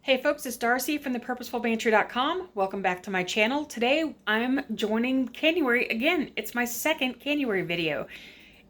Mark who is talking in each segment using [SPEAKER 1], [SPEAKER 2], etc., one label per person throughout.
[SPEAKER 1] Hey folks, it's Darcy from the Purposeful Welcome back to my channel. Today I'm joining Canuary again. It's my second Canuary video.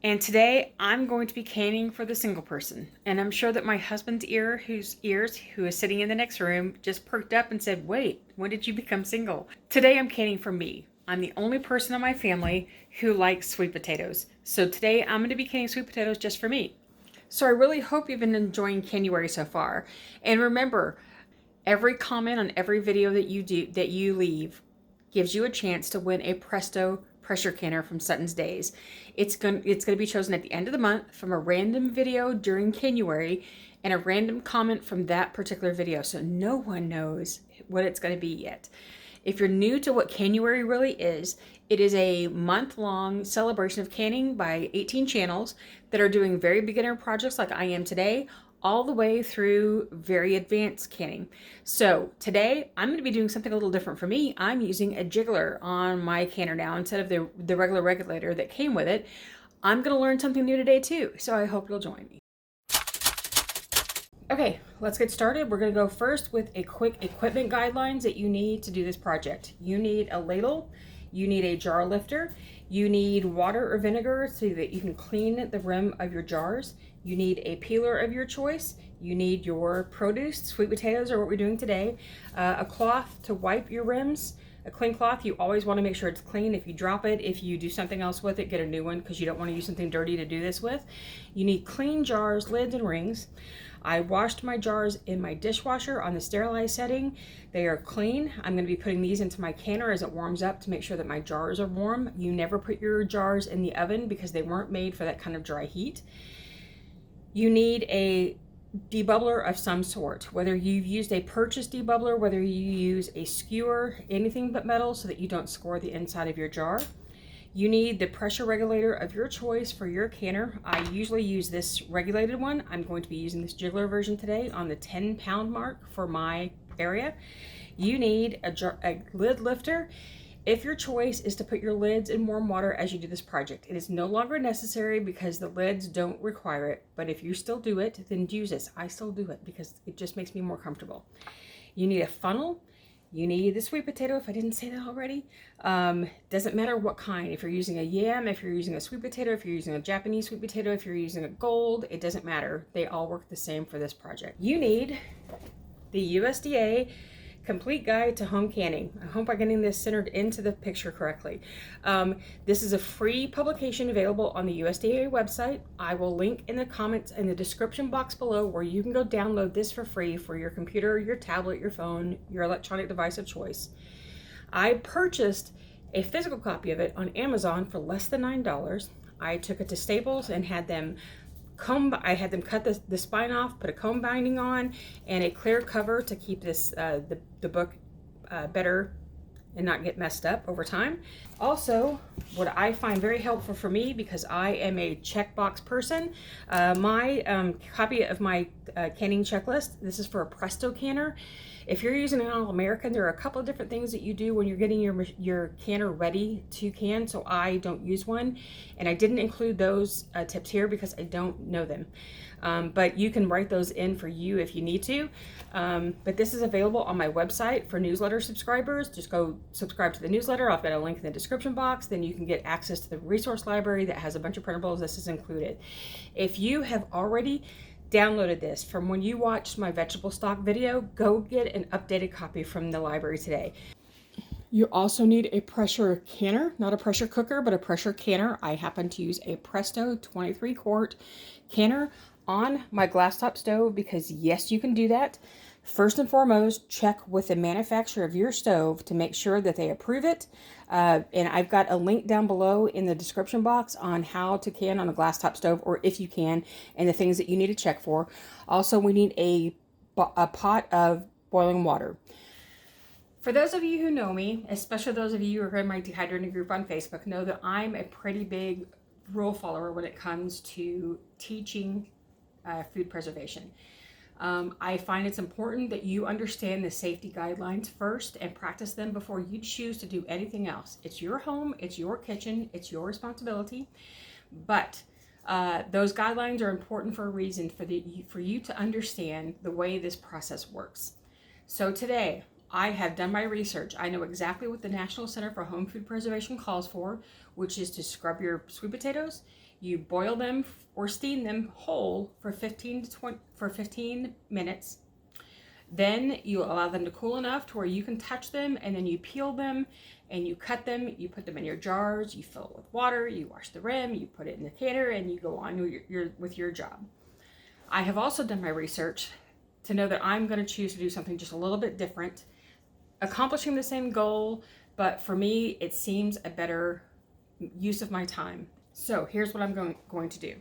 [SPEAKER 1] And today I'm going to be canning for the single person. And I'm sure that my husband's who is sitting in the next room, just perked up and said, wait, when did you become single? Today I'm canning for me. I'm the only person in my family who likes sweet potatoes. So today I'm going to be canning sweet potatoes just for me. So I really hope you've been enjoying Canuary so far. And remember, every comment on every video that you leave gives you a chance to win a Presto pressure canner from Sutton's Days. It's going to be chosen at the end of the month from a random video during Canuary and a random comment from that particular video. So no one knows what it's going to be yet. If you're new to what Canuary really is, it is a month-long celebration of canning by 18 channels that are doing very beginner projects like I am today, all the way through very advanced canning. So today I'm going to be doing something a little different for me. I'm using a jiggler on my canner now instead of the regular regulator that came with it. I'm going to learn something new today too, so I hope you'll join me. Okay, let's get started. We're going to go first with a quick equipment guidelines that you need to do this project. You need a ladle, you need a jar lifter, you need water or vinegar so that you can clean the rim of your jars. You need a peeler of your choice. You need your produce, sweet potatoes are what we're doing today, a cloth to wipe your rims, a clean cloth. You always want to make sure it's clean. If you drop it, if you do something else with it, get a new one because you don't want to use something dirty to do this with. You need clean jars, lids, and rings. I washed my jars in my dishwasher on the sterilized setting. They are clean. I'm going to be putting these into my canner as it warms up to make sure that my jars are warm. You never put your jars in the oven because they weren't made for that kind of dry heat. You need a debubbler of some sort, whether you've used a purchased debubbler, whether you use a skewer, anything but metal so that you don't score the inside of your jar. You need the pressure regulator of your choice for your canner. I usually use this regulated one. I'm going to be using this jiggler version today on the 10-pound mark for my area. You need a lid lifter if your choice is to put your lids in warm water as you do this project. It is no longer necessary because the lids don't require it, but if you still do it, then use this. I still do it because it just makes me more comfortable. You need a funnel. You need the sweet potato, if I didn't say that already. Doesn't matter what kind. If you're using a yam, if you're using a sweet potato, if you're using a Japanese sweet potato, if you're using a gold, it doesn't matter. They all work the same for this project. You need the USDA Complete Guide to Home Canning. I hope I'm getting this centered into the picture correctly. This is a free publication available on the USDA website. I will link in the comments in the description box below where you can go download this for free for your computer, your tablet, your phone, your electronic device of choice. I purchased a physical copy of it on Amazon for less than $9. I took it to Staples and had them cut the spine off, put a comb binding on, and a clear cover to keep this the book better and not get messed up over time. Also, what I find very helpful for me, because I am a checkbox person, my copy of my canning checklist, this is for a Presto canner. If you're using an All-American, there are a couple of different things that you do when you're getting your canner ready to can, so I don't use one. And I didn't include those tips here because I don't know them. But you can write those in for you if you need to. But this is available on my website for newsletter subscribers. Just go subscribe to the newsletter. I've got a link in the description box. Then you can get access to the resource library that has a bunch of printables. This is included. If you have already downloaded this from when you watched my vegetable stock video, go get an updated copy from the library today. You also need a pressure canner, not a pressure cooker, but a pressure canner. I happen to use a Presto 23-quart canner on my glass top stove because yes, you can do that. First and foremost, check with the manufacturer of your stove to make sure that they approve it. And I've got a link down below in the description box on how to can on a glass top stove, or if you can, and the things that you need to check for. Also, we need a pot of boiling water. For those of you who know me, especially those of you who are in my dehydrating group on Facebook, know that I'm a pretty big rule follower when it comes to teaching food preservation. I find it's important that you understand the safety guidelines first and practice them before you choose to do anything else. It's your home, it's your kitchen, it's your responsibility. But those guidelines are important for a reason, for you to understand the way this process works. So today, I have done my research. I know exactly what the National Center for Home Food Preservation calls for, which is to scrub your sweet potatoes. You boil them or steam them whole for 15 minutes. Then you allow them to cool enough to where you can touch them, and then you peel them and you cut them. You put them in your jars, you fill it with water, you wash the rim, you put it in the canner, and you go on with your job. I have also done my research to know that I'm going to choose to do something just a little bit different, accomplishing the same goal, but for me, it seems a better use of my time. So here's what I'm going to do.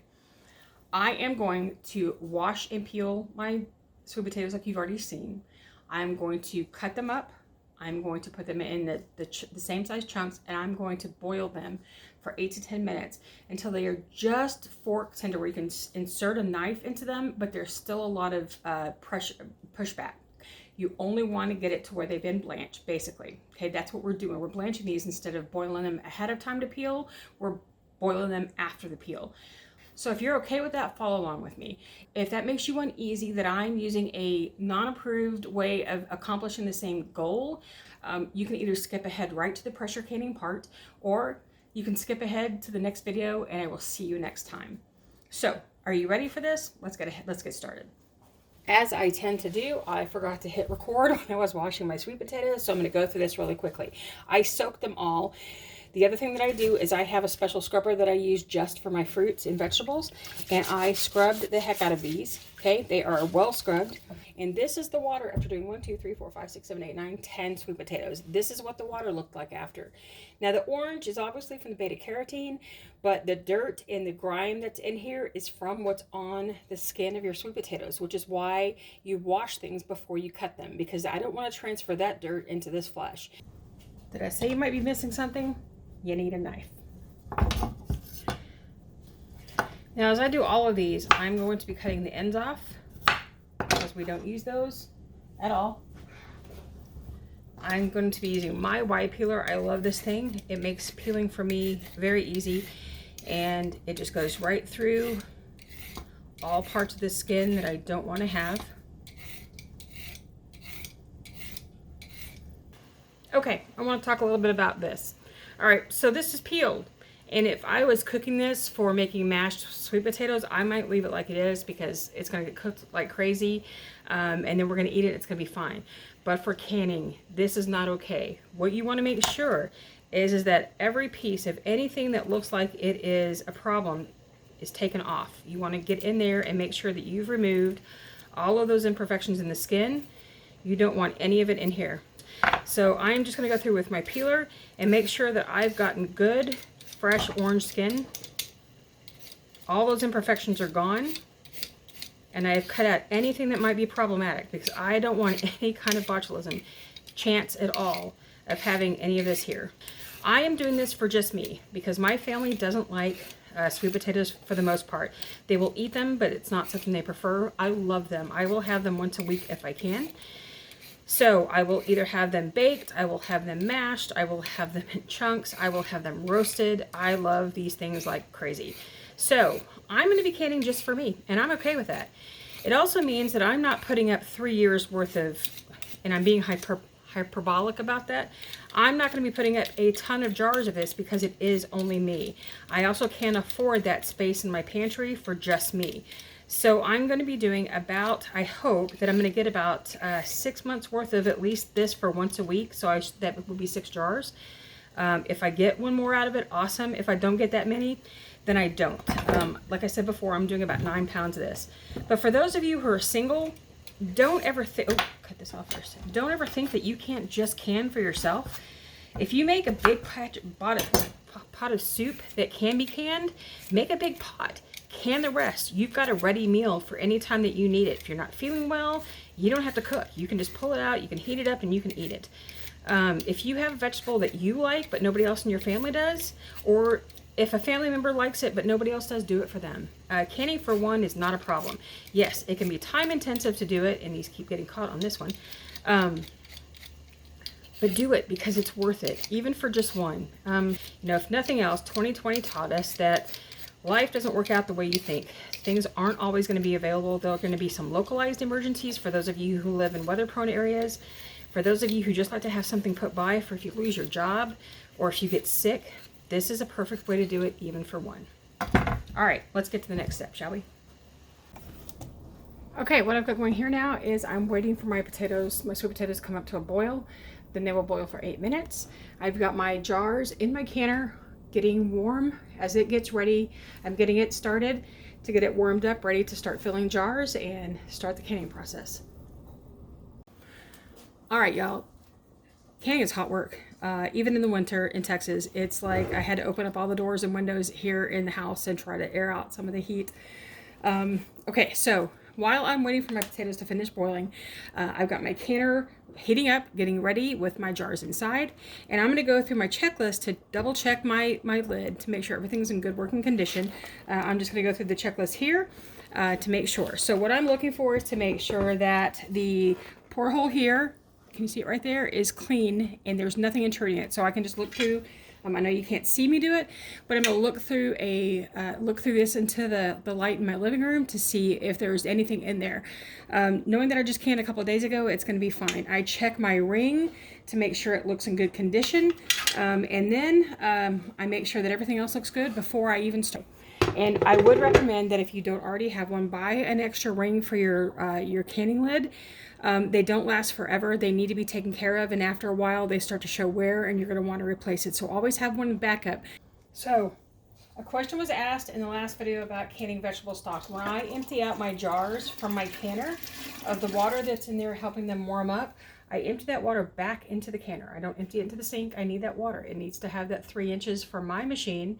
[SPEAKER 1] I am going to wash and peel my sweet potatoes like you've already seen. I'm going to cut them up. I'm going to put them in the same size chunks, and I'm going to boil them for 8 to 10 minutes until they are just fork tender, where you can insert a knife into them, but there's still a lot of pushback. You only want to get it to where they've been blanched, basically. Okay, that's what we're doing. We're blanching these instead of boiling them ahead of time to peel. We're boiling them after the peel. So if you're okay with that, follow along with me. If that makes you uneasy that I'm using a non-approved way of accomplishing the same goal, you can either skip ahead right to the pressure canning part, or you can skip ahead to the next video, and I will see you next time. So, are you ready for this? Let's get started. As I tend to do, I forgot to hit record when I was washing my sweet potatoes, so I'm going to go through this really quickly. I soaked them all. The other thing that I do is I have a special scrubber that I use just for my fruits and vegetables, and I scrubbed the heck out of these. Okay, they are well scrubbed, and this is the water after doing 1, 2, 3, 4, 5, 6, 7, 8, 9, 10 sweet potatoes. This is what the water looked like after. Now the orange is obviously from the beta carotene, but the dirt and the grime that's in here is from what's on the skin of your sweet potatoes, which is why you wash things before you cut them, because I don't want to transfer that dirt into this flesh. Did I say you might be missing something? You need a knife. Now, as I do all of these, I'm going to be cutting the ends off because we don't use those at all. I'm going to be using my wide peeler. I love this thing. It makes peeling for me very easy, and it just goes right through all parts of the skin that I don't want to have. Okay, I want to talk a little bit about this. All right, so this is peeled, and if I was cooking this for making mashed sweet potatoes, I might leave it like it is because it's going to get cooked like crazy, and then we're going to eat it. It's going to be fine. But for canning, this is not okay. What you want to make sure is that every piece of anything that looks like it is a problem is taken off. You want to get in there and make sure that you've removed all of those imperfections in the skin. You don't want any of it in here. So I'm just going to go through with my peeler and make sure that I've gotten good, fresh orange skin. All those imperfections are gone. And I've cut out anything that might be problematic because I don't want any kind of botulism chance at all of having any of this here. I am doing this for just me because my family doesn't like sweet potatoes for the most part. They will eat them, but it's not something they prefer. I love them. I will have them once a week if I can. So I will either have them baked, I will have them mashed, I will have them in chunks, I will have them roasted. I love these things like crazy. So I'm going to be canning just for me, and I'm okay with that. It also means that I'm not putting up 3 years worth of, and I'm being hyperbolic about that. I'm not going to be putting up a ton of jars of this because it is only me. I also can't afford that space in my pantry for just me. So I'm going to be doing about, I hope that I'm going to get about 6 months worth of at least this for once a week. So that would be 6 jars. If I get one more out of it, awesome. If I don't get that many, then I don't. Like I said before, I'm doing about 9 pounds of this. But for those of you who are single, don't ever think, oh, cut this off first. Don't ever think that you can't just can for yourself. If you make a big pot of soup that can be canned, make a big pot. Can the rest. You've got a ready meal for any time that you need it. If you're not feeling well, you don't have to cook. You can just pull it out, you can heat it up, and you can eat it. If you have a vegetable that you like but nobody else in your family does, or if a family member likes it but nobody else does, do it for them. Canning for one is not a problem. Yes, it can be time intensive to do it, and these keep getting caught on this one. But do it because it's worth it, even for just one. You know, if nothing else, 2020 taught us that Life doesn't work out the way you think. Things aren't always going to be available. There are going to be some localized emergencies for those of you who live in weather-prone areas. For those of you who just like to have something put by for if you lose your job or if you get sick, this is a perfect way to do it, even for one. All right, let's get to the next step, shall we? Okay, what I've got going here now is I'm waiting for my potatoes, my sweet potatoes to come up to a boil. Then they will boil for 8 minutes. I've got my jars in my canner getting warm. As it gets ready, I'm getting it started to get it warmed up, ready to start filling jars and start the canning process. All right, y'all. Canning is hot work. Even in the winter in Texas, it's like I had to open up all the doors and windows here in the house and try to air out some of the heat. Okay, so while I'm waiting for my potatoes to finish boiling, I've got my canner heating up, getting ready with my jars inside, and I'm going to go through my checklist to double check my lid to make sure everything's in good working condition. I'm just going to go through the checklist here to make sure. So what I'm looking for is to make sure that the pour hole here, can you see it right there, is clean and there's nothing intruding it. So I can just look through. I know you can't see me do it, but I'm going to look through this into the light in my living room to see if there's anything in there. Knowing that I just canned a couple of days ago, it's going to be fine. I check my ring to make sure it looks in good condition, and then I make sure that everything else looks good before I even start. And I would recommend that if you don't already have one, buy an extra ring for your canning lid. They don't last forever. They need to be taken care of, and after a while they start to show wear and you're going to want to replace it. So always have one in backup. So a question was asked in the last video about canning vegetable stock. When I empty out my jars from my canner of the water that's in there helping them warm up, I empty that water back into the canner. I don't empty it into the sink. I need that water. It needs to have that 3 inches for my machine,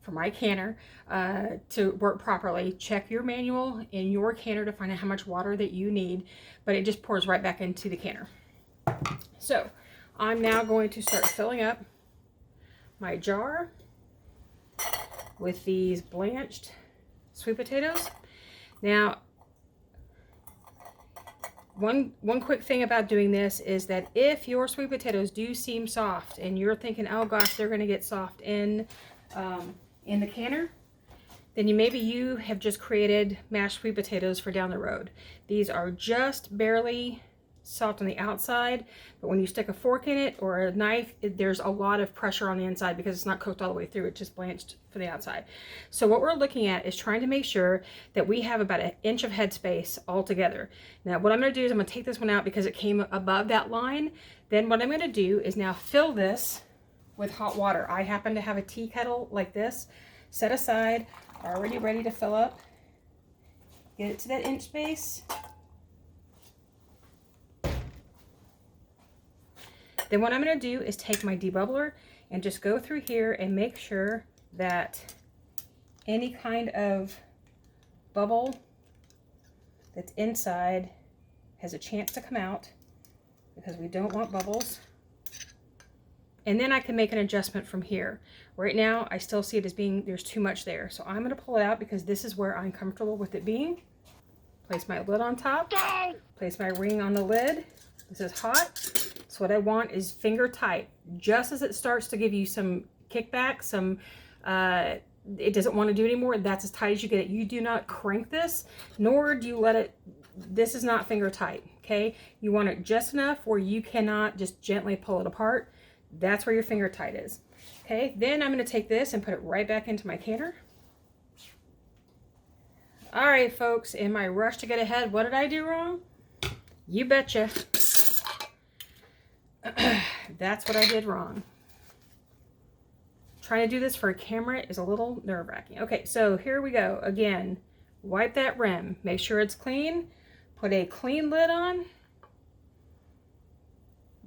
[SPEAKER 1] for my canner, to work properly. Check your manual in your canner to find out how much water that you need, but it just pours right back into the canner. So I'm now going to start filling up my jar with these blanched sweet potatoes. Now, one quick thing about doing this is that if your sweet potatoes do seem soft and you're thinking, oh gosh, they're going to get soft in the canner, then maybe you have just created mashed sweet potatoes for down the road. These are just barely soft on the outside, but when you stick a fork in it or a knife, there's a lot of pressure on the inside because it's not cooked all the way through. It's just blanched for the outside. So what we're looking at is trying to make sure that we have about 1 inch of headspace all together. Now what I'm going to do is I'm going to take this one out because it came above that line. Then what I'm going to do is now fill this with hot water. I happen to have a tea kettle like this set aside, already ready to fill up. Get it to that inch space. Then what I'm going to do is take my debubbler and just go through here and make sure that any kind of bubble that's inside has a chance to come out, because we don't want bubbles. And then I can make an adjustment from here. Right now, I still see it as being, there's too much there. So I'm going to pull it out because this is where I'm comfortable with it being. Place my lid on top. Place my ring on the lid. This is hot. So what I want is finger tight. Just as it starts to give you some kickback, it doesn't want to do anymore, that's as tight as you get it. You do not crank this, nor do you let it, this is not finger tight, okay? You want it just enough where you cannot just gently pull it apart. That's where your finger tight is. Okay, then I'm going to take this and put it right back into my canner. All right, folks, in my rush to get ahead, what did I do wrong? You betcha. That's what I did wrong. Trying to do this for a camera is a little nerve-wracking. Okay, so here we go. Again, wipe that rim. Make sure it's clean. Put a clean lid on.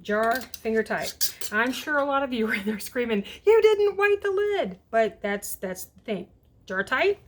[SPEAKER 1] Jar, finger tight. I'm sure a lot of you are in there screaming, you didn't wipe the lid. But that's the thing. Jar tight.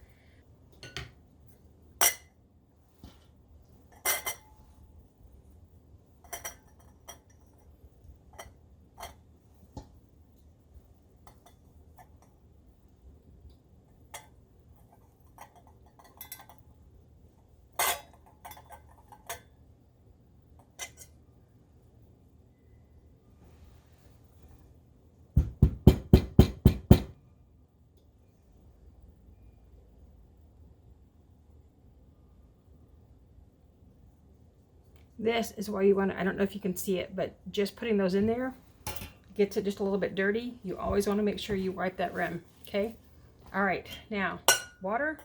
[SPEAKER 1] This is why you want to, I don't know if you can see it, but just putting those in there gets it just a little bit dirty. You always want to make sure you wipe that rim, okay? All right, now water.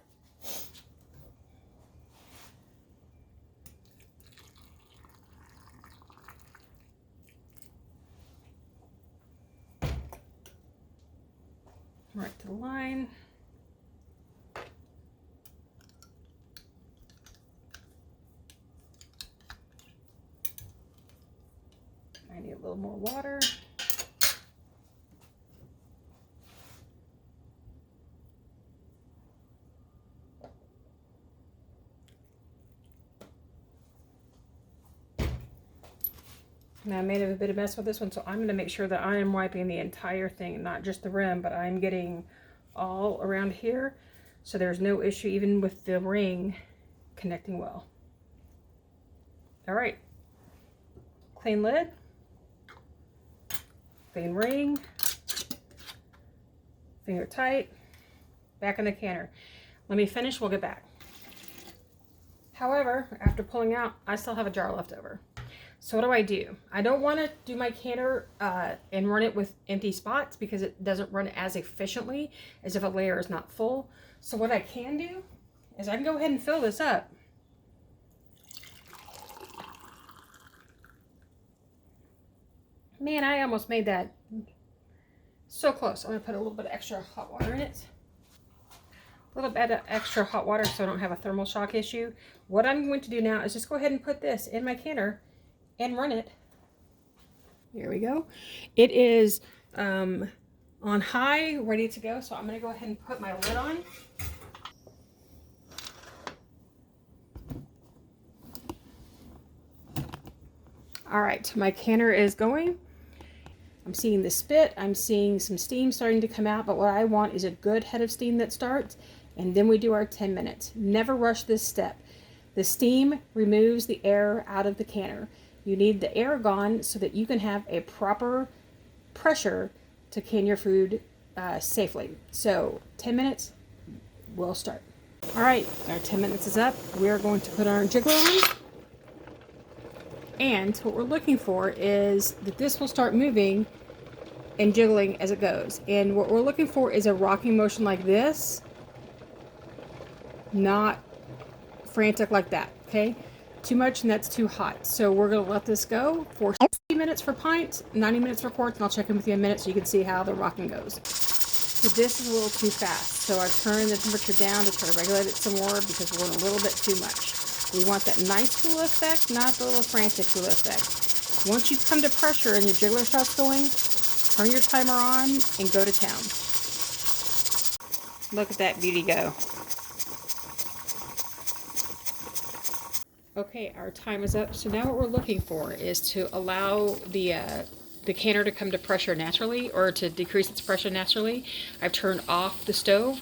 [SPEAKER 1] Right to the line. I need a little more water. Now I made a bit of mess with this one, so I'm going to make sure that I am wiping the entire thing, not just the rim, but I'm getting all around here, so there's no issue even with the ring connecting well. All right, clean lid, clean ring, finger tight, back in the canner. Let me finish, we'll get back. However, after pulling out, I still have a jar left over. So what do? I don't want to do my canner and run it with empty spots because it doesn't run as efficiently as if a layer is not full. So what I can do is I can go ahead and fill this up. Man, I almost made that so close. I'm going to put a little bit of extra hot water in it. A little bit of extra hot water so I don't have a thermal shock issue. What I'm going to do now is just go ahead and put this in my canner and run it. Here we go. It is on high, ready to go. So I'm going to go ahead and put my lid on. All right, my canner is going. I'm seeing the spit. I'm seeing some steam starting to come out, but what I want is a good head of steam that starts, and then we do our 10 minutes. Never rush this step. The steam removes the air out of the canner. You need the air gone so that you can have a proper pressure to can your food safely. So 10 minutes, we'll start. All right, our 10 minutes is up. We're going to put our jiggler on. And what we're looking for is that this will start moving and jiggling as it goes. And what we're looking for is a rocking motion like this, not frantic like that, okay? Too much and that's too hot. So we're going to let this go for 60 minutes for pints, 90 minutes for quarts, and I'll check in with you in a minute so you can see how the rocking goes. So this is a little too fast. So I turn the temperature down to try to regulate it some more because we're going a little bit too much. We want that nice hula effect, not the little frantic hula effect. Once you come to pressure and your jiggler starts going, turn your timer on and go to town. Look at that beauty go. Okay, our time is up. So now what we're looking for is to allow the canner to come to pressure naturally, or to decrease its pressure naturally. I've turned off the stove.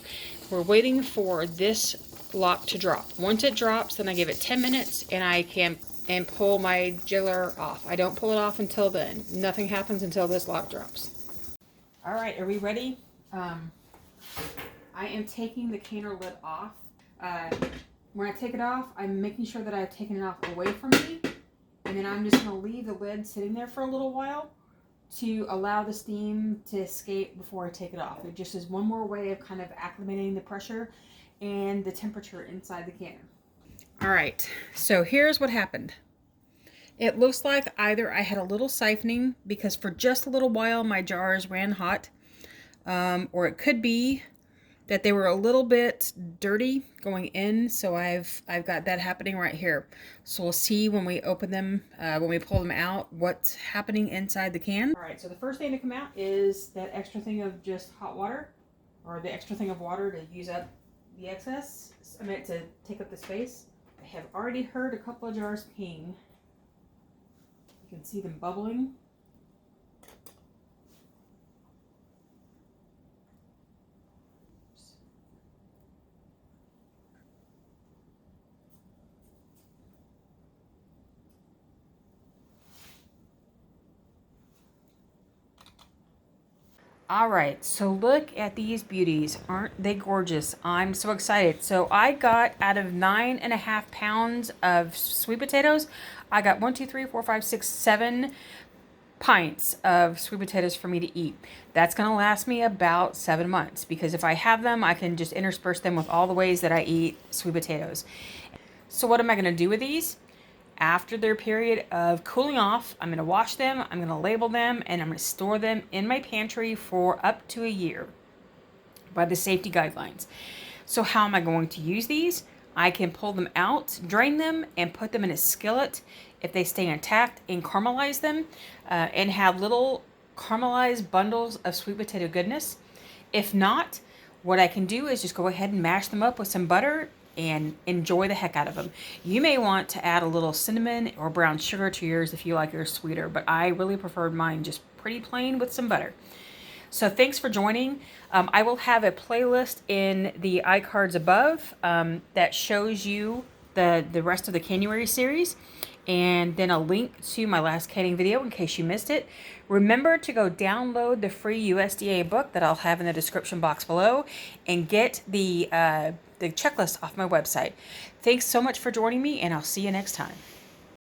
[SPEAKER 1] We're waiting for this lock to drop. Once it drops, then I give it 10 minutes and I can pull my jiggler off. I don't pull it off until then. Nothing happens until this lock drops. All right, are we ready? I am taking the canner lid off. When I take it off, I'm making sure that I've taken it off away from me, and then I'm just going to leave the lid sitting there for a little while to allow the steam to escape before I take it off. It just is one more way of kind of acclimating the pressure and the temperature inside the canner. All right, so here's what happened. It looks like either I had a little siphoning because for just a little while my jars ran hot, or it could be that they were a little bit dirty going in, so I've got that happening right here. So we'll see when we open them, when we pull them out, what's happening inside the can. All right, so the first thing to come out is that extra thing of just hot water, or the extra thing of water to use up the excess. I meant to take up the space. I have already heard a couple of jars ping. You can see them bubbling. All right, so look at these beauties. Aren't they gorgeous? I'm so excited. So I got, out of 9.5 pounds of sweet potatoes, I got 1, 2, 3, 4, 5, 6, 7 pints of sweet potatoes for me to eat. That's going to last me about 7 months, because if I have them, I can just intersperse them with all the ways that I eat sweet potatoes. So what am I going to do with these? After their period of cooling off, I'm going to wash them, I'm going to label them, and I'm going to store them in my pantry for up to a year by the safety guidelines. So how am I going to use these? I can pull them out, drain them, and put them in a skillet if they stay intact, and caramelize them, and have little caramelized bundles of sweet potato goodness. If not, what I can do is just go ahead and mash them up with some butter and enjoy the heck out of them. You may want to add a little cinnamon or brown sugar to yours if you like yours sweeter, but I really preferred mine just pretty plain with some butter. So thanks for joining. I will have a playlist in the iCards above that shows you the rest of the Canuary series, and then a link to my last canning video in case you missed it. Remember to go download the free USDA book that I'll have in the description box below, and get the checklist off my website. Thanks so much for joining me, and I'll see you next time.